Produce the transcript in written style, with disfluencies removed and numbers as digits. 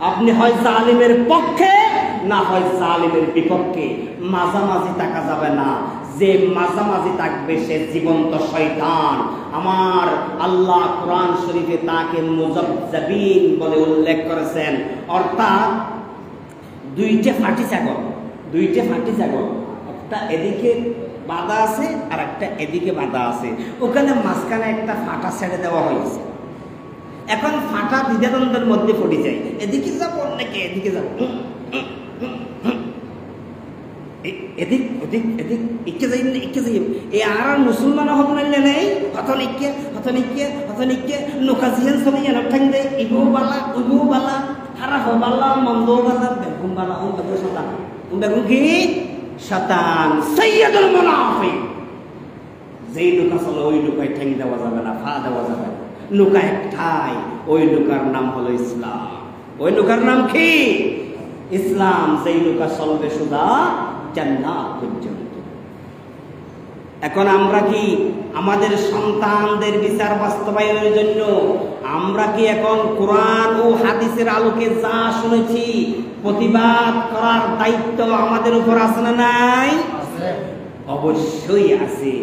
আপনি হয় জালিমের পক্ষে না হয় জালিমের বিপক্ষে, মাঝামাঝি থাকা যাবে না। যে মাঝামাঝি থাকবে সে জীবন্ত শয়তান। আমার আল্লাহ কোরআন শরীফে তাকে মুজাবজাবিন বলে উল্লেখ করেছেন, অর্থাৎ দুইটা ফাঁটি ছাগল, একটা এদিকে বাঁধা আছে আর একটা এদিকে বাঁধা আছে, ওখানে মাঝখানে একটা ফাটা ছেড়ে দেওয়া হয়েছে। এখন ফাটা দ্বিধাদ্বন্দ্বের মধ্যে পড়ে যায়, এদিকে যাবো নাকি এদিকে যাবো, এদিক ওদিক এদিক ইকে যাই না ইকে যাই। এই আর মুসলমান হব নাইলে নেই হতনিকে নৌকা জিহেন চলে যেন ঠেং দেয়, ইবু বালা উবু বালা খারাপ বালা মন্দ বালা বেগুন বালা ও বেগুন শতান, বেগুন কি শতান সৈয়দুল মুনাফিক। যেই নৌকা চলে ওই নৌকায় ঠেং দেওয়া যাবে না, ফা দেওয়া যাবে না। নৌকা একটাই, ওই নৌকার নাম হলো ইসলাম। ওই নৌকার নাম কি? ইসলাম। সেই নৌকা চলবে সুদা জান্নাত পর্যন্ত। এখন আমরা কি আমাদের সন্তানদের বিচার বাস্তবায়নের জন্য আমরা কি এখন কোরআন ও হাদিসের আলোকে যা শুনেছি প্রতিবাদ করার দায়িত্ব আমাদের উপর আছে না নাই? অবশ্যই আছে।